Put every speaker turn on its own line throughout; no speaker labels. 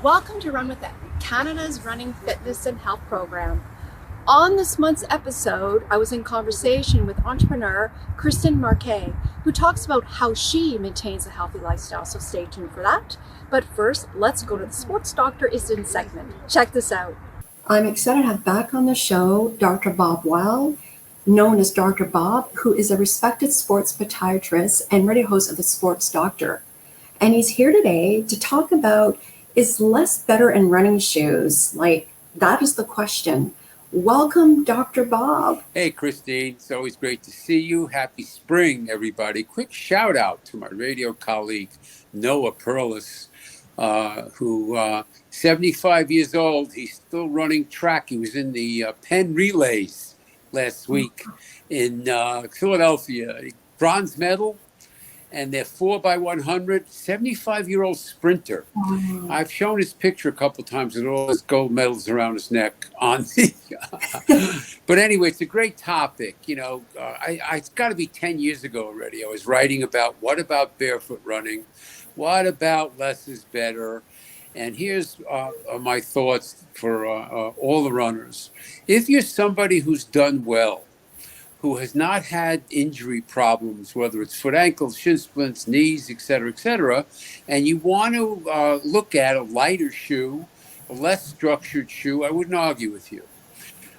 Welcome to Run With It, Canada's running fitness and health program. On this month's episode, I was in conversation with entrepreneur Kristin Marquet, who talks about how she maintains a healthy lifestyle, so stay tuned for that. But first, let's go to the Sports Doctor is In segment. Check this out. I'm excited to have back on the show Dr. BobWeil, known as Dr. Bob, who is a respected sports podiatrist and radio host of the Sports Doctor. And he's here today to talk about, is less better in running shoes? Like, that is the question. Welcome, Dr. Bob.
Hey, Christine. It's always great to see you. Happy spring, everybody. Quick shout out to my radio colleague, Noah Perlis, who 75 years old. He's still running track. He was in the Penn Relays last week in Philadelphia. Bronze medal. And they're 4x100, 75-year-old sprinter. Oh. I've shown his picture a couple times with all his gold medals around his neck on the. But anyway, it's a great topic. You know, it's got to be 10 years ago already. I was writing about what about barefoot running? What about less is better? And here's my thoughts for all the runners. If you're somebody who's done well, who has not had injury problems, whether it's foot, ankles, shin splints, knees, et cetera, and you want to look at a lighter shoe, a less structured shoe, I wouldn't argue with you.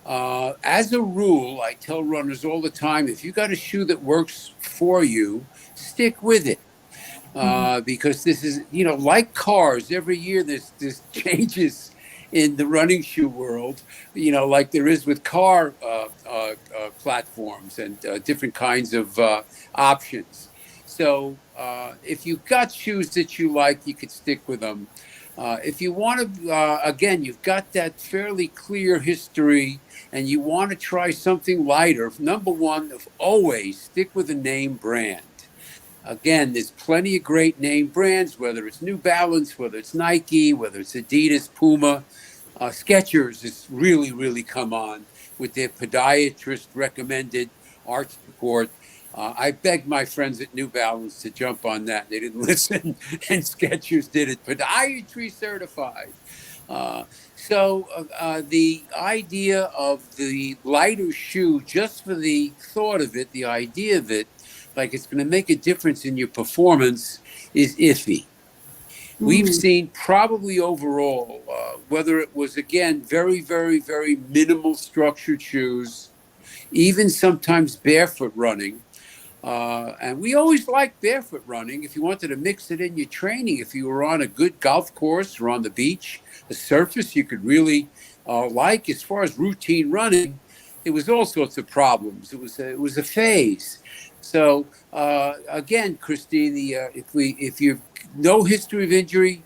As a rule, I tell runners all the time, if you got a shoe that works for you, stick with it. Because this is, you know, like cars, every year there's changes in the running shoe world, you know, like there is with car platforms and different kinds of options. So if you've got shoes that you like, you could stick with them. If you want to, again, you've got that fairly clear history and you want to try something lighter, number one, always stick with a name brand. Again, there's plenty of great name brands, whether it's New Balance, whether it's Nike, whether it's Adidas, Puma. Skechers has really come on with their podiatrist recommended arch support. I begged my friends at New Balance to jump on that. They didn't listen, and Skechers did it, podiatry certified. So the idea of the lighter shoe, just for the thought of it, the idea of it, like it's going to make a difference in your performance, is iffy. We've seen probably overall, whether it was, again, very minimal structured shoes, even sometimes barefoot running. And we always liked barefoot running. If you wanted to mix it in your training, if you were on a good golf course or on the beach, a surface you could really like. As far as routine running, it was all sorts of problems. It was a phase. So again, Christine, if you've no history of injury,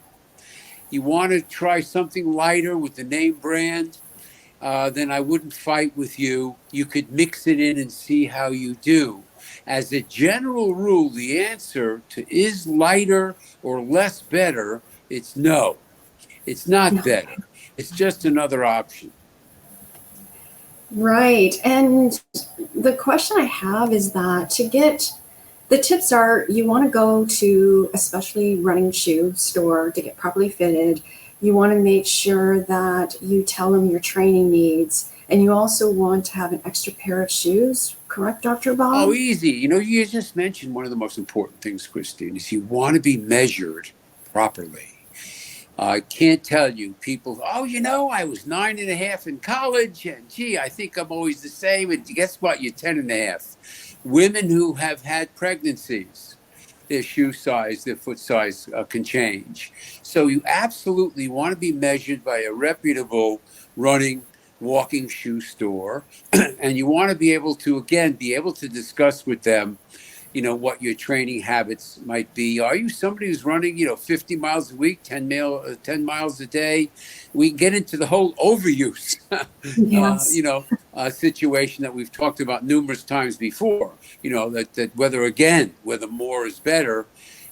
you want to try something lighter with the name brand, then I wouldn't fight with you. You could mix it in and see how you do. As a general rule, the answer to is lighter or less better, it's no. It's not better. It's just another option.
Right. And the question I have is that the tips are, you want to go to, especially running shoe store, to get properly fitted. You want to make sure that you tell them your training needs. And you also want to have an extra pair of shoes. Correct, Dr. Bob?
Oh, easy. You know, you just mentioned one of the most important things, Christine, is you want to be measured properly. I can't tell you, people, oh, you know, I was 9.5 in college, and gee, I think I'm always the same. And guess what? You're 10.5. Women who have had pregnancies, their shoe size, their foot size can change. So you absolutely want to be measured by a reputable running, walking shoe store. And you want to be able to discuss with them, you know, what your training habits might be. Are you somebody who's running, 50 miles a week, 10 miles a day? We can get into the whole overuse, yes. Situation that we've talked about numerous times before, that whether more is better.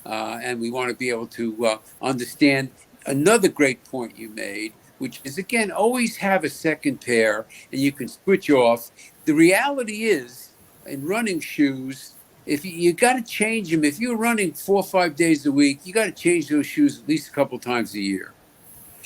And we want to be able to understand another great point you made, which is, again, always have a second pair and you can switch off. The reality is, in running shoes, if you got to change them, if you're running 4 or 5 days a week, you got to change those shoes at least a couple times a year.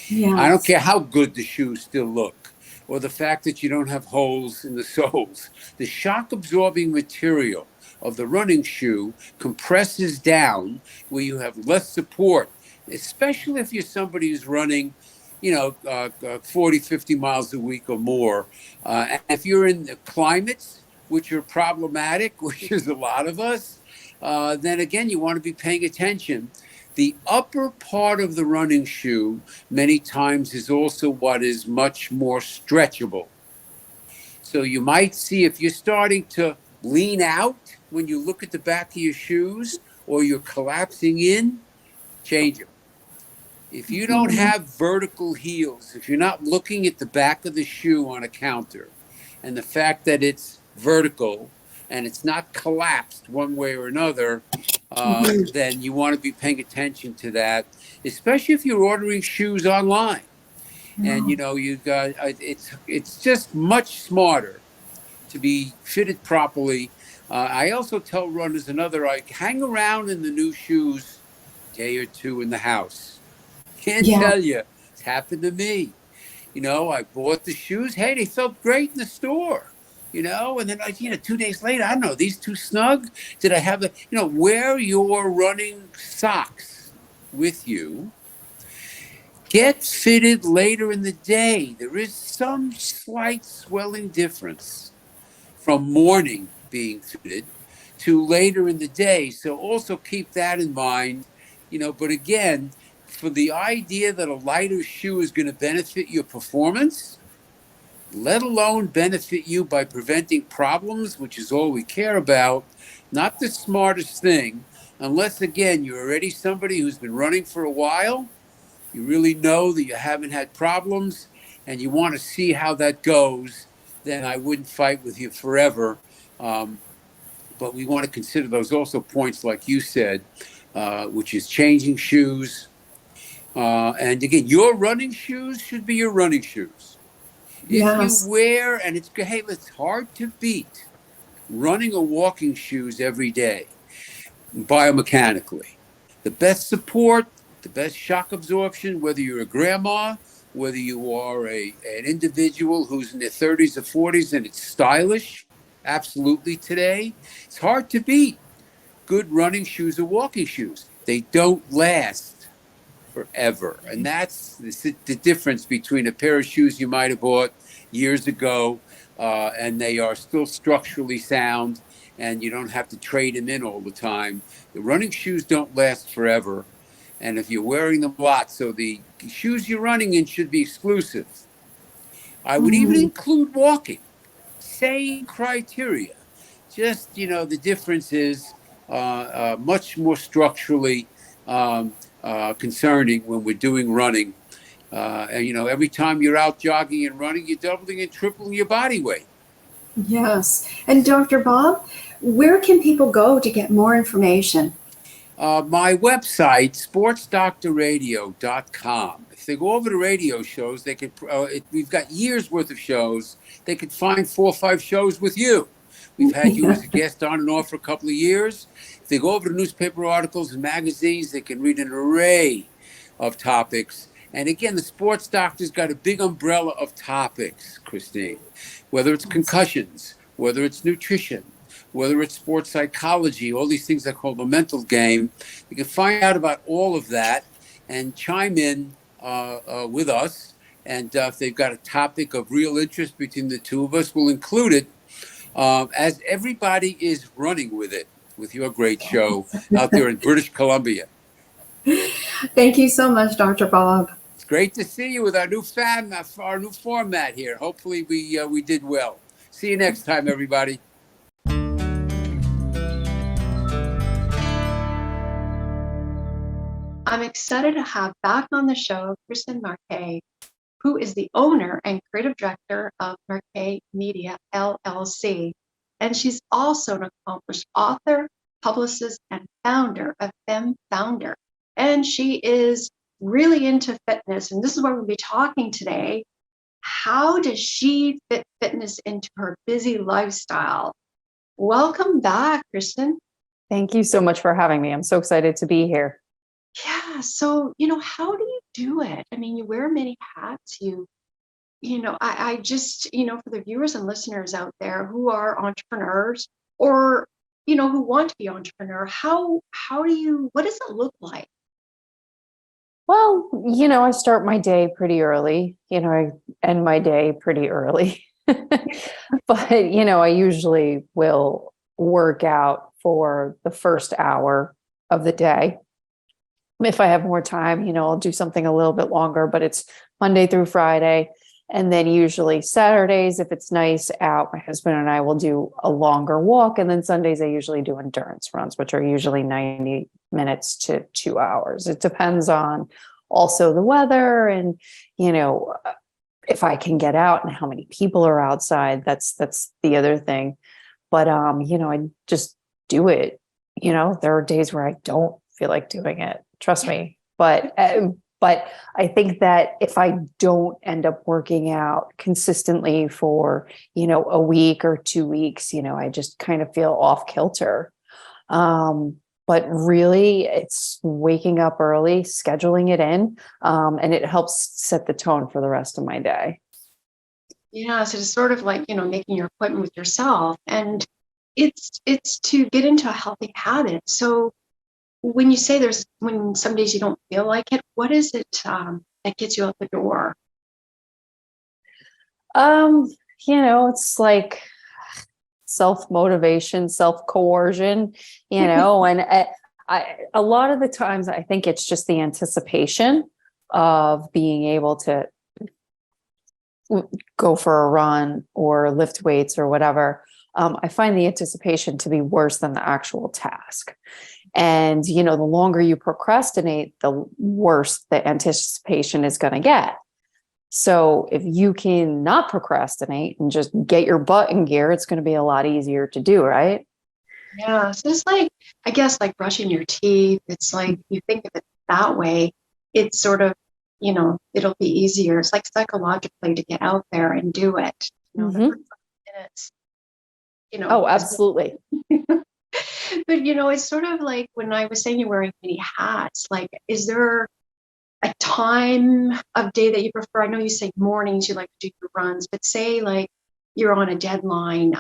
I don't
Yes.
care how good the shoes still look, or the fact that you don't have holes in the soles. The shock absorbing material of the running shoe compresses down where you have less support, especially if you're somebody who's running, 40, 50 miles a week or more. And if you're in the climates which are problematic, which is a lot of us, then again, you want to be paying attention. The upper part of the running shoe many times is also what is much more stretchable. So you might see if you're starting to lean out when you look at the back of your shoes, or you're collapsing in, change them. If you don't
Mhm.
have vertical heels, if you're not looking at the back of the shoe on a counter, and the fact that it's vertical and it's not collapsed one way or another,
Mhm.
then you want to be paying attention to that, especially if you're ordering shoes online. And
Yeah.
you got it's just much smarter to be fitted properly. I also tell runners another, like, hang around in the new shoes a day or two in the house. Can't
Yeah.
tell you, it's happened to me. I bought the shoes. Hey, they felt great in the store. And then 2 days later, I don't know, these too snug. Did I have wear your running socks with you. Get fitted later in the day. There is some slight swelling difference from morning being fitted to later in the day. So also keep that in mind. But again, for the idea that a lighter shoe is going to benefit your performance, let alone benefit you by preventing problems, which is all we care about, not the smartest thing, unless, again, you're already somebody who's been running for a while, you really know that you haven't had problems, and you want to see how that goes, then I wouldn't fight with you forever. Um, but we want to consider those also points, like you said, which is changing shoes. And again, your running shoes should be your running shoes. If you
Yes.
wear, and it's hard to beat running or walking shoes every day biomechanically. The best support, the best shock absorption, whether you're a grandma, whether you are an individual who's in their 30s or 40s and it's stylish, absolutely today. It's hard to beat good running shoes or walking shoes. They don't last forever. And that's the difference between a pair of shoes you might have bought years ago, and they are still structurally sound, and you don't have to trade them in all the time. The running shoes don't last forever. And if you're wearing them a lot, so the shoes you're running in should be exclusive. I would even
Mhm.
include walking. Same criteria. Just, the difference is much more structurally concerning when we're doing running. And, every time you're out jogging and running, you're doubling and tripling your body weight.
Yes. And Dr. Bob, where can people go to get more information?
My website, sportsdoctorradio.com. If they go over to radio shows, they could. We've got years worth of shows. They could find 4 or 5 shows with you. We've had you as a guest on and off for a couple of years. If they go over to newspaper articles and magazines, they can read an array of topics. And again, the sports doctor's got a big umbrella of topics, Christine, whether it's concussions, whether it's nutrition, whether it's sports psychology, all these things are called the mental game. You can find out about all of that and chime in with us. And if they've got a topic of real interest between the two of us, we'll include it, as everybody is running with it, with your great show out there in British Columbia.
Thank you so much, Dr. Bob.
It's great to see you with our new format here. Hopefully we did well. See you next time, everybody.
I'm excited to have back on the show Kristin Marquet, who is the owner and creative director of Marquet Media LLC. And she's also an accomplished author, publicist, and founder of Femme Founder. And she is really into fitness. And this is what we'll be talking today. How does she fit fitness into her busy lifestyle? Welcome back, Kristin.
Thank you so much for having me. I'm so excited to be here.
Yeah, Yeah. So, how do you do it? I mean, you wear many hats. I just, for the viewers and listeners out there who are entrepreneurs or, who want to be entrepreneur, what does it look like?
Well, I start my day pretty early. I end my day pretty early. But, I usually will work out for the first hour of the day. If I have more time, I'll do something a little bit longer, but it's Monday through Friday. And then usually Saturdays, if it's nice out, my husband and I will do a longer walk. And then Sundays, I usually do endurance runs, which are usually 90 minutes to 2 hours. It depends on also the weather and, if I can get out and how many people are outside. That's the other thing. But, I just do it. There are days where I don't feel like doing it. Trust me. But I think that if I don't end up working out consistently for, a week or 2 weeks, I just kind of feel off kilter. But really it's waking up early, scheduling it in, and it helps set the tone for the rest of my day.
Yeah. So it's sort of like, making your appointment with yourself, and it's to get into a healthy habit. So when you say when some days you don't feel like it, what is it that gets you out the door?
It's like self-motivation, self-coercion, and a lot of the times I think it's just the anticipation of being able to go for a run or lift weights or whatever. I find the anticipation to be worse than the actual task. And, the longer you procrastinate, the worse the anticipation is going to get. So if you can not procrastinate and just get your butt in gear, it's going to be a lot easier to do, right?
Yeah. So it's like, I guess, like brushing your teeth. It's like, you think of it that way, it's sort of, it'll be easier. It's like psychologically to get out there and do it. The first minutes,
Oh, absolutely.
But, it's sort of like when I was saying you're wearing many hats, like, is there a time of day that you prefer? I know you say mornings, you like to do your runs, but say like you're on a deadline,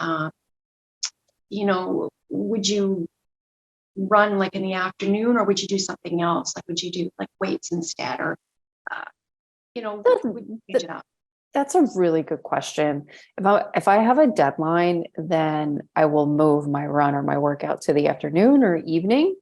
would you run like in the afternoon, or would you do something else? Like, would you do like weights instead, or, would you change it up?
That's a really good question. If I have a deadline, then I will move my run or my workout to the afternoon or evening.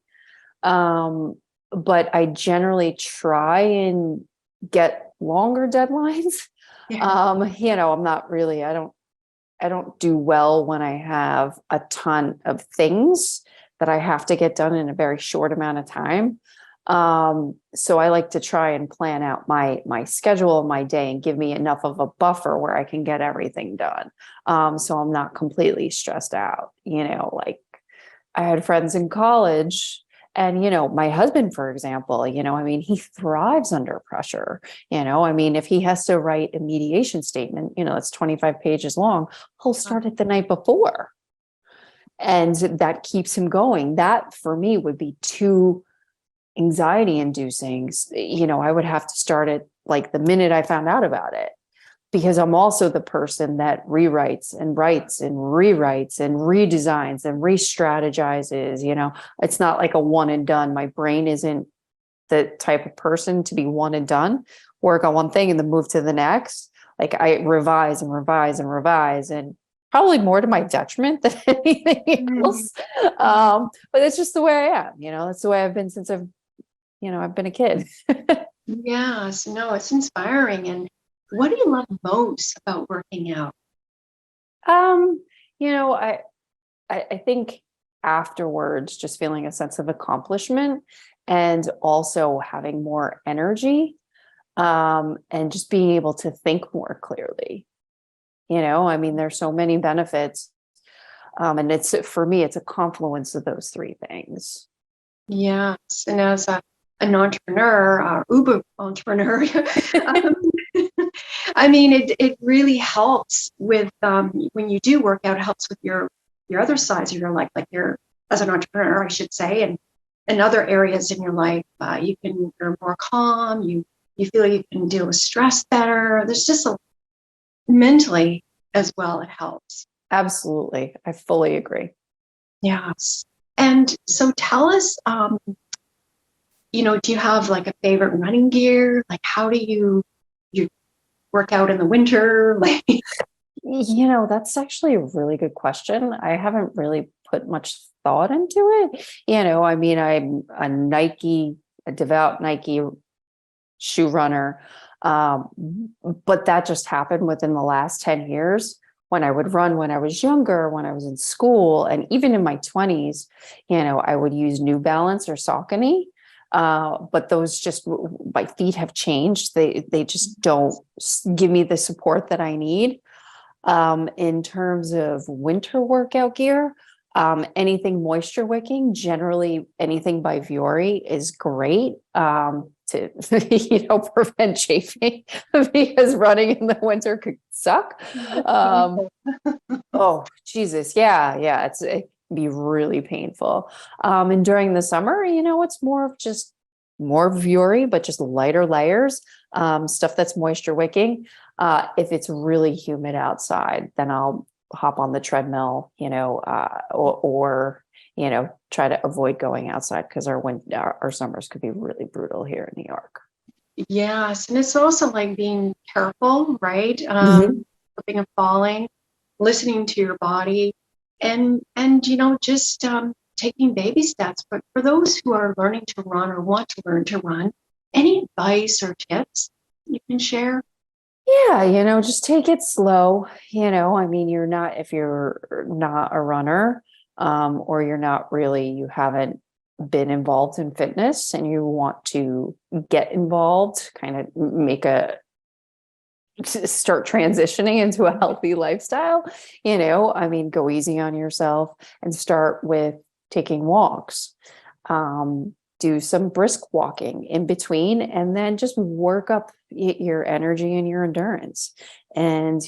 But I generally try and get longer deadlines.
Yeah.
I'm not really, I don't do well when I have a ton of things that I have to get done in a very short amount of time. So I like to try and plan out my schedule of my day and give me enough of a buffer where I can get everything done. So I'm not completely stressed out, like I had friends in college and, my husband, for example, he thrives under pressure. If he has to write a mediation statement, that's 25 pages long, he'll start it the night before. And that keeps him going. That for me would be too anxiety inducing. I would have to start it like the minute I found out about it, because I'm also the person that rewrites and writes and rewrites and redesigns and re-strategizes. It's not like a one and done. My brain isn't the type of person to be one and done, work on one thing and then move to the next. Like I revise and revise and revise, and probably more to my detriment than anything else. But it's just the way I am, that's the way I've been since I've been a kid.
Yes, no, it's inspiring. And what do you love most about working out?
Um, I think afterwards, just feeling a sense of accomplishment and also having more energy, and just being able to think more clearly. There's so many benefits. And for me, it's a confluence of those three things.
Yes. And as an entrepreneur, Uber entrepreneur, it really helps with, when you do work out, it helps with your other sides of your life, like as an entrepreneur, I should say, and in other areas in your life, you're more calm. You feel you can deal with stress better. There's just mentally as well. It helps.
Absolutely. I fully agree.
Yes. And so tell us, do you have like a favorite running gear? Like, how do you work out in the winter? Like,
That's actually a really good question. I haven't really put much thought into it. I mean, I'm a devout Nike shoe runner. But that just happened within the last 10 years. When I would run when I was younger, when I was in school, and even in my 20s, I would use New Balance or Saucony. But those my feet have changed. They just don't give me the support that I need. In terms of winter workout gear, anything moisture wicking, generally anything by Vuori is great to prevent chafing because running in the winter could suck. Oh Jesus, yeah, it can be really painful. And during the summer, it's more of just more Vuori, but just lighter layers, stuff that's moisture wicking. If it's really humid outside, then I'll hop on the treadmill, or try to avoid going outside because our summers could be really brutal here in New York.
Yes, and it's also like being careful, right? Slipping and falling, listening to your body, and just taking baby steps. But for those who are learning to run or want to learn to run, any advice or tips you can share?
Yeah, just take it slow. I mean, if you're not a runner, or you haven't been involved in fitness and you want to get involved, kind of start transitioning into a healthy lifestyle, I mean, go easy on yourself and start with taking walks. Do some brisk walking in between, and then just work up your energy and your endurance. And,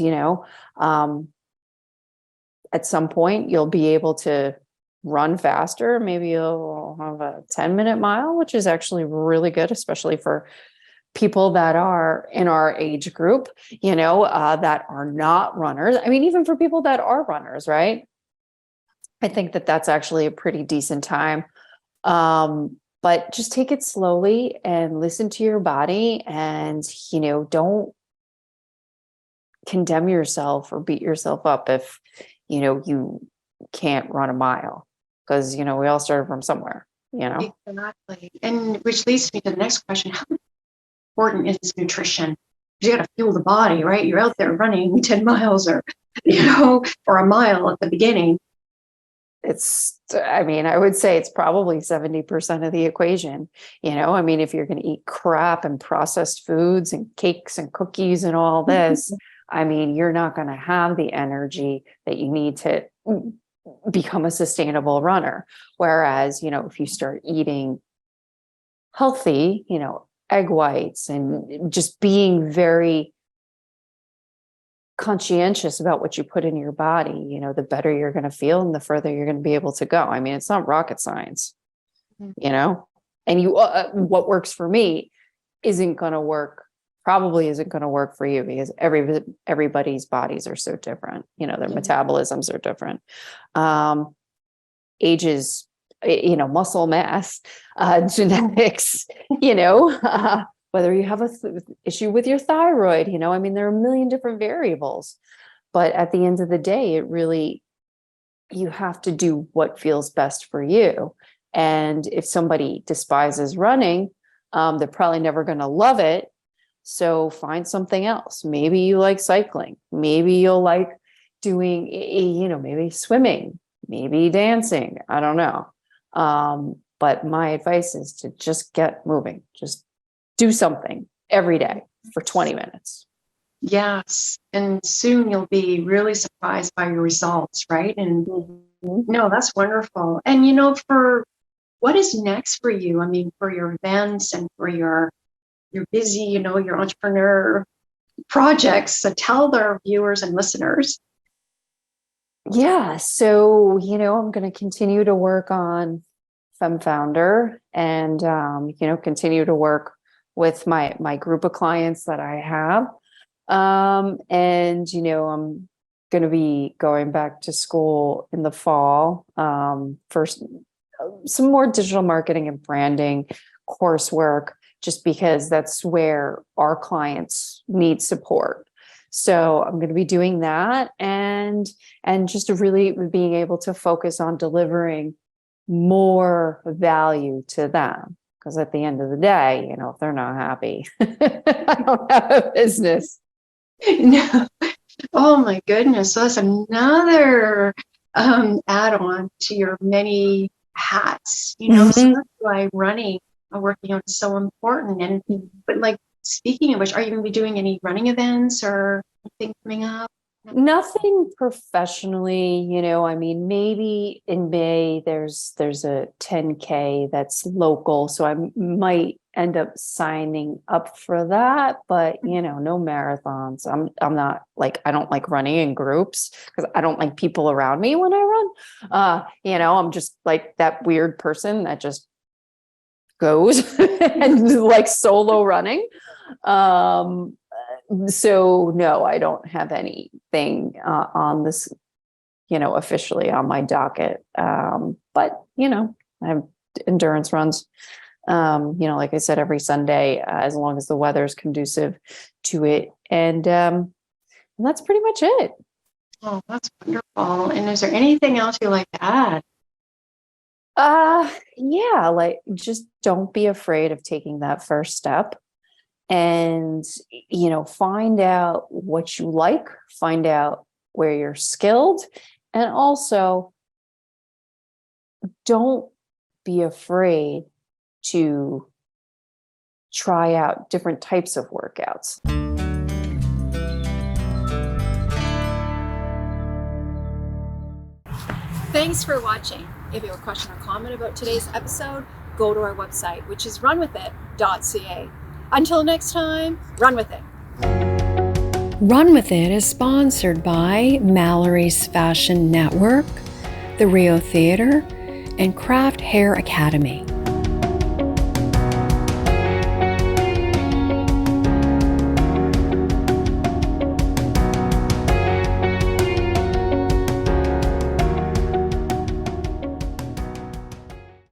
at some point you'll be able to run faster. Maybe you'll have a 10-minute mile, which is actually really good, especially for people that are in our age group, that are not runners. I mean, even for people that are runners, right? I think that that's actually a pretty decent time. But just take it slowly and listen to your body, and, don't condemn yourself or beat yourself up if, you can't run a mile, because, we all started from somewhere,
Exactly. And which leads me to the next question. How important is nutrition? You got to fuel the body, right? You're out there running 10 miles or a mile at the beginning.
I would say it's probably 70% of the equation. I mean, if you're going to eat crap and processed foods and cakes and cookies and all this, I mean, you're not going to have the energy that you need to become a sustainable runner. Whereas, if you start eating healthy, egg whites, and just being very conscientious about what you put in your body, the better you're going to feel and the further you're going to be able to go. I mean, it's not rocket science, and what works for me probably isn't going to work for you, because everybody's bodies are so different. Their metabolisms are different. Ages, muscle mass, genetics, whether you have a issue with your thyroid, I mean, there are a million different variables, but at the end of the day, you have to do what feels best for you. And if somebody despises running, they're probably never going to love it. So find something else. Maybe you like cycling. Maybe you'll like doing, maybe swimming, maybe dancing. I don't know. But my advice is to just get moving. Just do something every day for 20 minutes.
Yes. And soon you'll be really surprised by your results, right? And no, that's wonderful. And, for what is next for you? I mean, for your events and for your busy, your entrepreneur projects. So tell their viewers and listeners.
Yeah. So, I'm going to continue to work on femme founder, and continue to work with my group of clients that I have. And I'm going to be going back to school in the fall for some more digital marketing and branding coursework, just because that's where our clients need support. So I'm going to be doing that, and just really being able to focus on delivering more value to them. Because at the end of the day, if they're not happy, I don't have a business.
No. Oh my goodness. So that's another add-on to your many hats,
Mm-hmm.
So that's why working out is so important. And but like, speaking of which, are you going to be doing any running events or anything coming up?
Nothing professionally, maybe in May there's a 10K that's local, so I might end up signing up for that, but no marathons. I'm not like, I don't like running in groups because I don't like people around me when I run. I'm just like that weird person that just goes and like solo running. So no, I don't have anything on this, officially on my docket. But I have endurance runs, like I said, every Sunday, as long as the weather is conducive to it. And that's pretty much it.
Oh, that's wonderful. And is there anything else you'd like to add?
Yeah, like just don't be afraid of taking that first step. And, find out what you like, find out where you're skilled, and also don't be afraid to try out different types of workouts.
Thanks for watching. If you have a question or comment about today's episode, go to our website, which is runwithit.ca. Until next time, run with it.
Run With It is sponsored by Mallory's Fashion Network, the Rio Theater, and Craft Hair Academy.